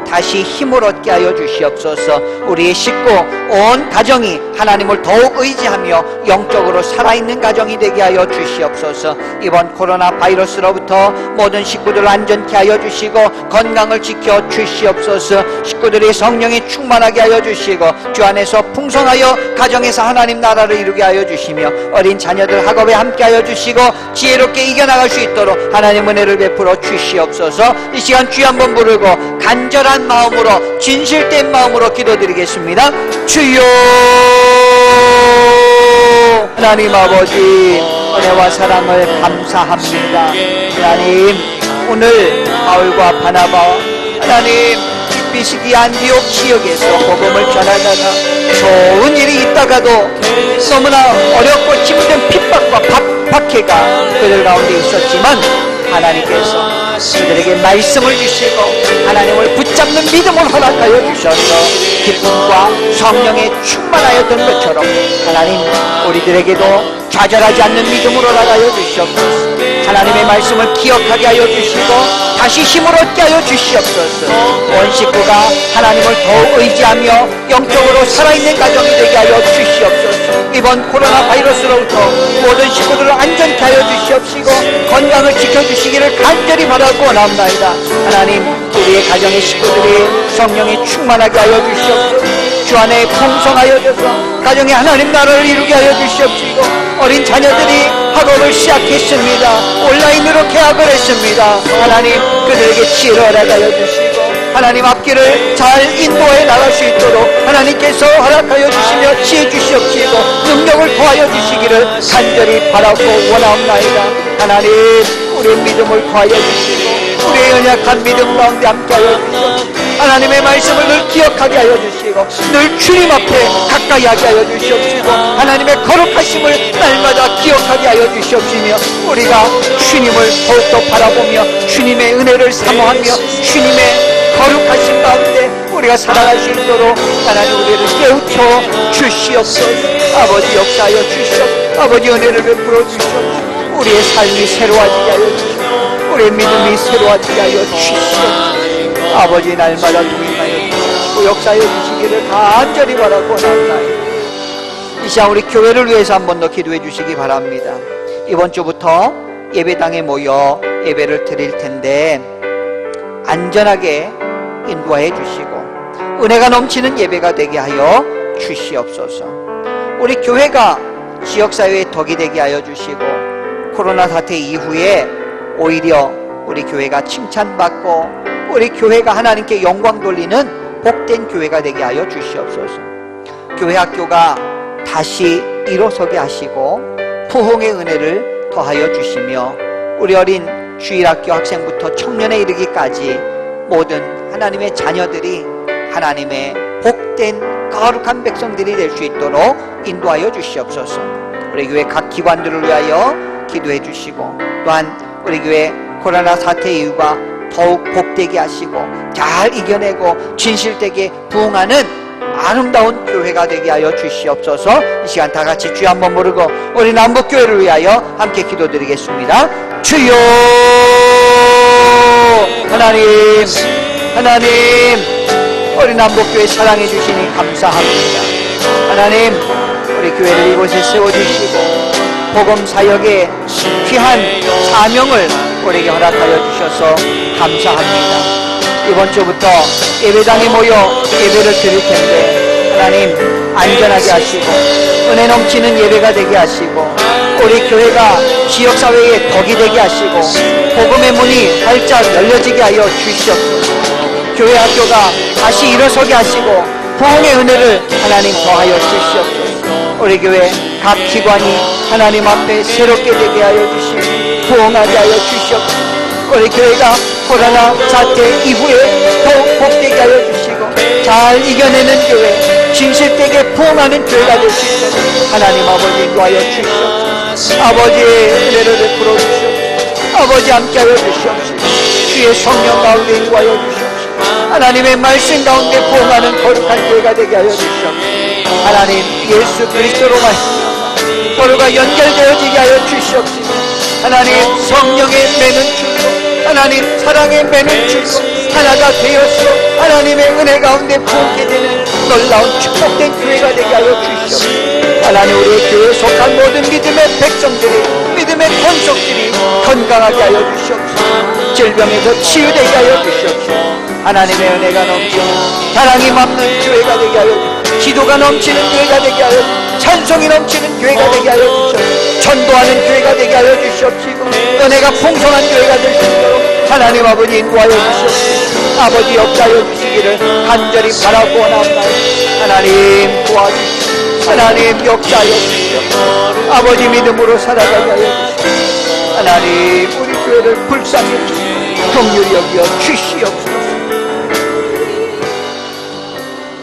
다시 힘을 얻게 하여 주시옵소서. 우리의 식구 온 가정이 하나님을 더욱 의지하며 영적으로 살아있는 가정이 되게 하여 주시옵소서. 이번 코로나 바이러스로부터 모든 식구들 안전케 하여 주시고 건강을 지켜 주시옵소서. 식구들이 성령이 충만하게 하여 주시고 주 안에서 풍성하여 가정에서 하나님 나라를 이루게 하여 주시며 어린 어린 자녀들 학업에 함께하여 주시고 지혜롭게 이겨나갈 수 있도록 하나님 은혜를 베풀어 주시옵소서. 이 시간 주여 한번 부르고 간절한 마음으로 진실된 마음으로 기도드리겠습니다. 주여. 하나님 아버지 은혜와 사랑을 감사합니다. 하나님 오늘 바울과 바나바와 하나님 빛이 안디옥 지역에서 복음을 전하다가 좋은 일이 있다가도 너무나 어렵고 힘든 핍박과 박해가 그들 가운데 있었지만 하나님께서 그들에게 말씀을 주시고 하나님을 붙잡는 믿음을 허락하여 주셔서 기쁨과 성령에 충만하였던 것처럼 하나님 우리들에게도 좌절하지 않는 믿음으로 나가여 주시옵소서. 하나님의 말씀을 기억하게 하여 주시고 다시 힘을 얻게 하여 주시옵소서. 온 식구가 하나님을 더욱 의지하며 영적으로 살아있는 가정이 되게 하여 주시옵소서. 이번 코로나 바이러스로부터 모든 식구들을 안전케 하여 주시옵시고 건강을 지켜주시기를 간절히 바라고 원합니다. 하나님 우리의 가정의 식구들이 성령에 충만하게 하여 주시옵소서. 주 안에 풍성하여져서 가정에 하나님 나라를 이루게 하여 주시옵시고 어린 자녀들이 학업을 시작했습니다. 온라인으로 개학을 했습니다. 하나님 그들에게 지혜를 허락하여 주시고 하나님 앞길을 잘 인도해 나갈 수 있도록 하나님께서 허락하여 주시며 지혜 주시옵시고 능력을 더하여 주시기를 간절히 바라고 원하옵나이다. 하나님 우리의 믿음을 더하여 주시고 우리의 연약한 믿음 가운데 함께하여 주시옵시고 하나님의 말씀을 늘 기억하게 하여 주시고 늘 주님 앞에 가까이 하게 하여 주시옵시고 하나님의 거룩하심을 날마다 기억하게 하여 주시옵시며 우리가 주님을 더욱더 바라보며 주님의 은혜를 사모하며 주님의 거룩하신 가운데 우리가 살아갈 수 있도록 하나님 우리를 깨우쳐 주시옵소서. 아버지 역사하여 주시옵소서. 아버지 은혜를 베풀어 주시옵소서. 우리의 삶이 새로워지게 하여 주시옵소서. 우리의 믿음이 새로워지게 하여 주시옵소서. 아버지 날마다 동행하여 주시고 역사하여 주시기를 간절히 바라고 원합니다. 이 시간 우리 교회를 위해서 한 번 더 기도해 주시기 바랍니다. 이번 주부터 예배당에 모여 예배를 드릴 텐데 안전하게 인도하여 주시고 은혜가 넘치는 예배가 되게 하여 주시옵소서. 우리 교회가 지역사회의 덕이 되게 하여 주시고 코로나 사태 이후에 오히려 우리 교회가 칭찬받고 우리 교회가 하나님께 영광 돌리는 복된 교회가 되게 하여 주시옵소서. 교회 학교가 다시 일어서게 하시고 부흥의 은혜를 더하여 주시며 우리 어린 주일학교 학생부터 청년에 이르기까지 모든 하나님의 자녀들이 하나님의 복된 거룩한 백성들이 될 수 있도록 인도하여 주시옵소서. 우리 교회 각 기관들을 위하여 기도해 주시고 또한 우리 교회 코로나 사태 이후가 더욱 복되게 하시고 잘 이겨내고 진실되게 부흥하는 아름다운 교회가 되게 하여 주시옵소서. 이 시간 다 같이 주여 한번 부르고 우리 남북교회를 위하여 함께 기도드리겠습니다. 주여 하나님 우리 남북교회 사랑해 주시니 감사합니다. 하나님 우리 교회를 이곳에 세워주시고 복음 사역의 귀한 사명을 우리에게 허락하여 주셔서 감사합니다. 이번 주부터 예배당에 모여 예배를 드릴 텐데 하나님 안전하게 하시고 은혜 넘치는 예배가 되게 하시고 우리 교회가 지역사회의 덕이 되게 하시고 복음의 문이 활짝 열려지게 하여 주시옵소서. 교회 학교가 다시 일어서게 하시고 부흥의 은혜를 하나님 더하여 주시옵소서. 우리 교회 각 기관이 하나님 앞에 새롭게 되게 하여 주시고 부흥하게 하여 주시옵소서. 우리 교회가 코로나 사태 이후에 더욱 복되게 하여 주시고 잘 이겨내는 교회, 진실되게 부흥하는 교회가 될 수 있도록 하나님 아버지 인도하여 주시옵소서. 아버지의 은혜를 베풀어 주시옵소서. 아버지 함께하여 주시옵소서. 주의 성령 가운데 인도하여 주시옵소서. 하나님의 말씀 가운데 부흥하는 거룩한 교회가 되게 하여 주시옵소서. 하나님 예수 그리스도로 말씀하사 서로가 연결되어지게 하여 주시옵소서. 하나님 성령의 매는 줄로 하나님 사랑의 매는 줄로 하나가 되어서 하나님의 은혜 가운데 부흥게 되는 놀라운 축복된 교회가 되게 하여 주시옵소서. 하나님 우리의 교회에 속한 모든 믿음의 백성들이 믿음의 권속들이 건강하게 하여 주시옵소서. 질병에서 치유되게 하여 주시옵소서. 하나님의 은혜가 넘치는 사랑이 맘는 교회가 되게 하여 주시옵소서. 기도가 넘치는 교회가 되게 하여 주시옵시고, 찬송이 넘치는 교회가 되게 하여 주시옵시고, 전도하는 교회가 되게 하여 주시옵시고, 은혜가 풍성한 교회가 될 수 있도록 하나님 아버지 인도하여 주시옵시고, 아버지 역사하여 주시기를 간절히 바라고 원합니다. 하나님 도와주시옵시고, 하나님 역사하여 주시옵시고, 아버지 믿음으로 살아가게 하여 주시옵시고, 하나님 우리 교회를 불쌍히 주시고 긍휼히 여기어 주시옵소서.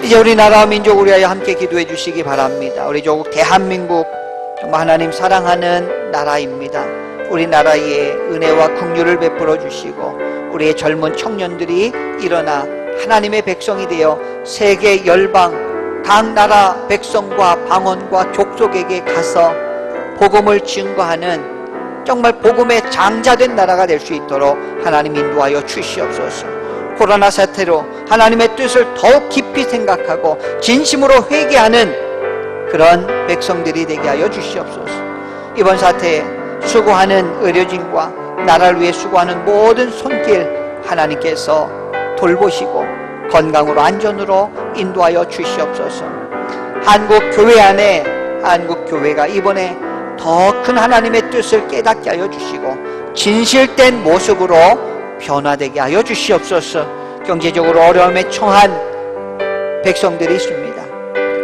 이제 우리 나라와 민족을 위하여 함께 기도해 주시기 바랍니다. 우리 조국 대한민국 정말 하나님 사랑하는 나라입니다. 우리 나라에 은혜와 긍휼을 베풀어 주시고 우리의 젊은 청년들이 일어나 하나님의 백성이 되어 세계 열방 각 나라 백성과 방언과 족속에게 가서 복음을 증거하는 정말 복음의 장자된 나라가 될 수 있도록 하나님 인도하여 주시옵소서. 코로나 사태로 하나님의 뜻을 더욱 깊이 생각하고 진심으로 회개하는 그런 백성들이 되게 하여 주시옵소서. 이번 사태에 수고하는 의료진과 나라를 위해 수고하는 모든 손길 하나님께서 돌보시고 건강으로 안전으로 인도하여 주시옵소서. 한국 교회 안에 한국 교회가 이번에 더 큰 하나님의 뜻을 깨닫게 하여 주시고 진실된 모습으로 변화되게 하여 주시옵소서. 경제적으로 어려움에 처한 백성들이 있습니다.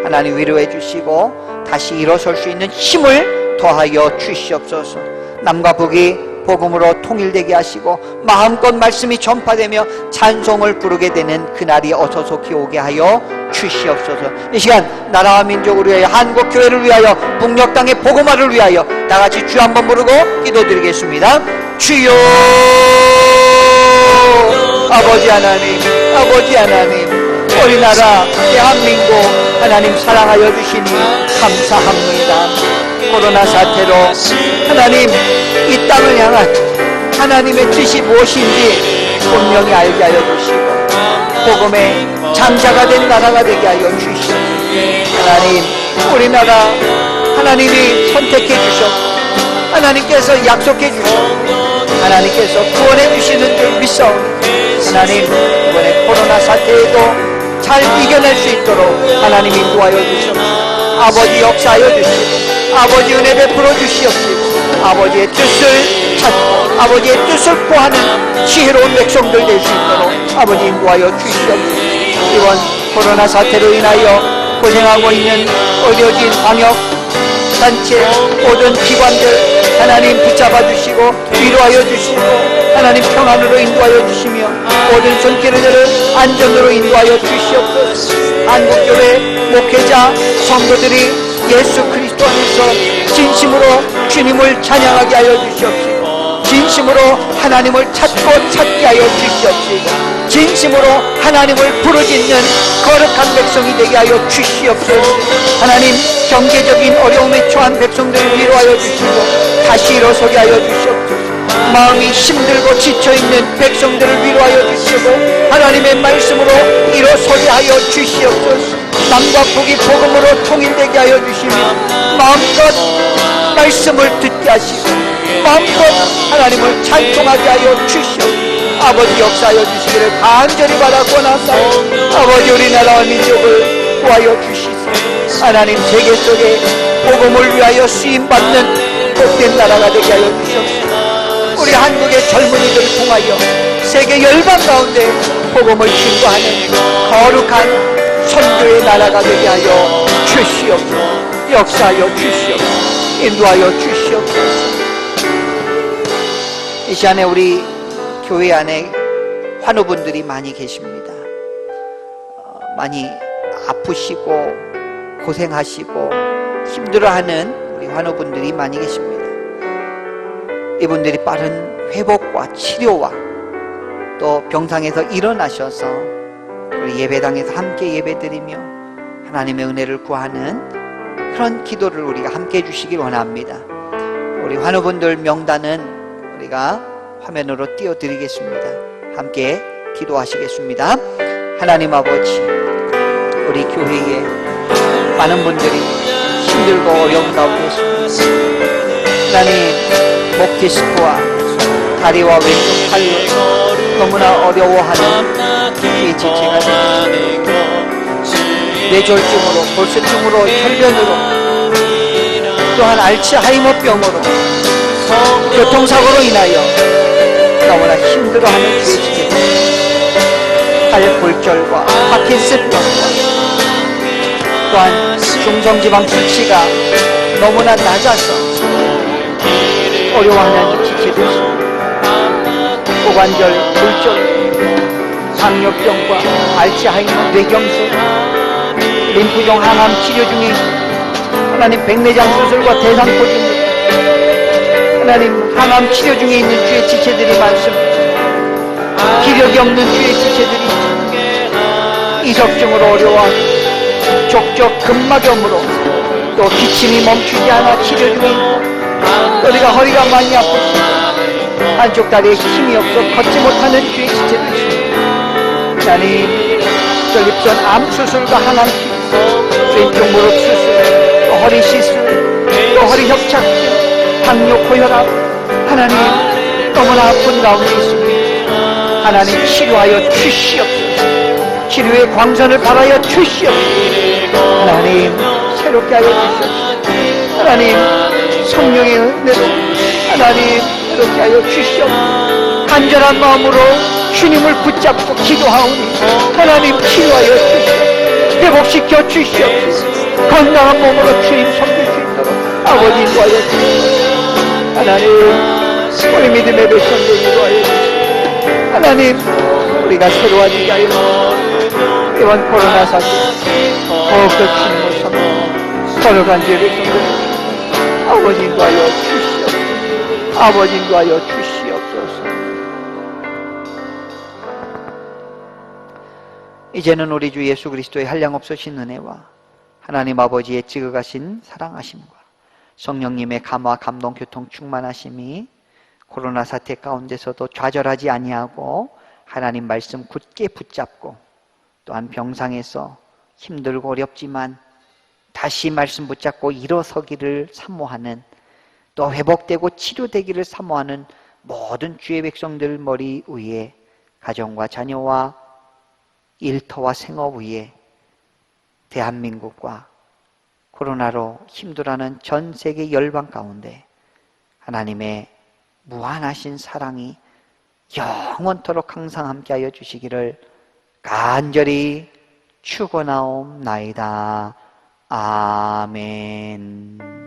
하나님 위로해 주시고 다시 일어설 수 있는 힘을 더하여 주시옵소서. 남과 북이 복음으로 통일되게 하시고 마음껏 말씀이 전파되며 찬송을 부르게 되는 그날이 어서 속히 오게 하여 주시옵소서. 이 시간 나라와 민족을 위하여 한국 교회를 위하여 북녘 땅의 복음화를 위하여 다 같이 주 한번 부르고 기도드리겠습니다. 주여 아버지 하나님, 아버지 하나님, 우리나라 대한민국 하나님 사랑하여 주시니 감사합니다. 코로나 사태로 하나님 이 땅을 향한 하나님의 뜻이 무엇인지 분명히 알게 하여 주시고 복음의 장자가 된 나라가 되게 하여 주시옵소서. 하나님 우리나라 하나님이 선택해 주셨고 하나님께서 약속해 주셨고 하나님께서 구원해 주시는 줄 믿사옵니다. 하나님 이번에 코로나 사태에도 잘 이겨낼 수 있도록 하나님 인도하여 주시옵소서. 아버지 역사하여 주시고 아버지 은혜 베풀어 주시옵시고 아버지의 뜻을 찾고 아버지의 뜻을 구하는 지혜로운 백성들 될 수 있도록 아버지 인도하여 주시옵소서. 이번 코로나 사태로 인하여 고생하고 있는 의료진 방역 단체 모든 기관들 하나님 붙잡아 주시고 위로하여 주시고 하나님 평안으로 인도하여 주시며 모든 손길을 안전으로 인도하여 주시옵소서. 한국교회 목회자 성도들이 예수 그리스도 안에서 진심으로 주님을 찬양하게 하여 주시옵시고 진심으로 하나님을 찾게 하여 주시옵시고 진심으로 하나님을 부르짖는 거룩한 백성이 되게 하여 주시옵소서. 하나님 경제적인 어려움에 처한 백성들을 위로하여 주시고 다시 일어서게 하여 주시옵소서. 마음이 힘들고 지쳐있는 백성들을 위로하여 주시고 하나님의 말씀으로 일어서게 하여 주시옵소서. 남과 북이 복음으로 통일되게 하여 주시며 마음껏 말씀을 듣게 하시고 마음껏 하나님을 찬송하게 하여 주시옵소서. 아버지 역사하여 주시기를 간절히 바라고 원하사옵나이다. 아버지 우리나라와 민족을 구하여 주시소. 하나님 세계 속에 복음을 위하여 쓰임받는 복된 나라가 되게 하여 주시옵소서. 우리 한국의 젊은이들을 통하여 세계 열방 가운데 복음을 증거하는 거룩한 선교의 나라가 되게 하여 주시옵소서. 역사하여 주시옵소서. 인도하여 주시옵소서. 이 시간에 우리 교회 안에 환우분들이 많이 계십니다. 많이 아프시고 고생하시고 힘들어하는 우리 환우분들이 많이 계십니다. 이분들이 빠른 회복과 치료와 또 병상에서 일어나셔서 우리 예배당에서 함께 예배드리며 하나님의 은혜를 구하는 그런 기도를 우리가 함께 해주시길 원합니다. 우리 환우분들 명단은 우리가 화면으로 띄워드리겠습니다. 함께 기도하시겠습니다. 하나님 아버지, 우리 교회에 많은 분들이 힘들고 어려운 가운데 있습니다. 하나님, 목 디스크와 다리와 왼쪽 팔로 너무나 어려워하는 이 지체가 됩니다. 뇌졸중으로, 골수증으로, 혈변으로, 또한 알츠하이머병으로, 교통사고로 인하여 너무나 힘들어하는 주의 지체들, 팔골절과 파킨슨병과 또한 중성지방 수치가 너무나 낮아서 어려워하는 지체들, 고관절, 골절, 당뇨병과 알츠하이머, 뇌경색, 림프종 항암 치료 중에 하나님 백내장 수술과 대상포진, 하나님 항암 치료 중에 있는 주의 지체들이 많습니다. 기력이 없는 주의 지체들이 이석증으로 어려워하고 족적 근막염으로 또 기침이 멈추지 않아 치료 중에 있고 허리가 많이 아프시고 한쪽 다리에 힘이 없어 걷지 못하는 주의 지체들이 있습니다. 하나님 전립선 암 수술과 항암 치료, 왼쪽 무릎 수술, 또 허리 시술, 또 허리 협착증, 당뇨 고혈압, 하나님 너무나 아픈 가운데 있습니다. 하나님 치료하여 주시옵소서. 치료의 광선을 발하여 주시옵소서. 하나님 새롭게 하여 주시옵소서. 하나님 성령의 은혜로 하나님 새롭게 하여 주시옵소서. 간절한 마음으로 주님을 붙잡고 기도하오니 하나님 치료하여 주시옵소서. 회복시켜 주시옵소서. 건강한 몸으로 주님 섬길 수 있도록 아버지 인도하여 주시옵소서. 하나님 우리 믿음의 백성들 인도하여 주시옵소서. 하나님 우리가 새로워지게 하여 주시옵소서. 이번 코로나 사태 더욱더 주님을 섬기고 걸어간 죄의 백성들 아버지 인도하여 주시옵소서. 아버지 인도하여 주시옵소서. 이제는 우리 주 예수 그리스도의 한량없으신 은혜와 하나님 아버지의 지극하신 사랑하심과 성령님의 감화 감동 교통 충만하심이 코로나 사태 가운데서도 좌절하지 아니하고 하나님 말씀 굳게 붙잡고 또한 병상에서 힘들고 어렵지만 다시 말씀 붙잡고 일어서기를 사모하는 또 회복되고 치료되기를 사모하는 모든 주의 백성들 머리 위에 가정과 자녀와 일터와 생업 위에 대한민국과 코로나로 힘들어하는 전 세계 열방 가운데 하나님의 무한하신 사랑이 영원토록 항상 함께하여 주시기를 간절히 축원하옵나이다. 아멘.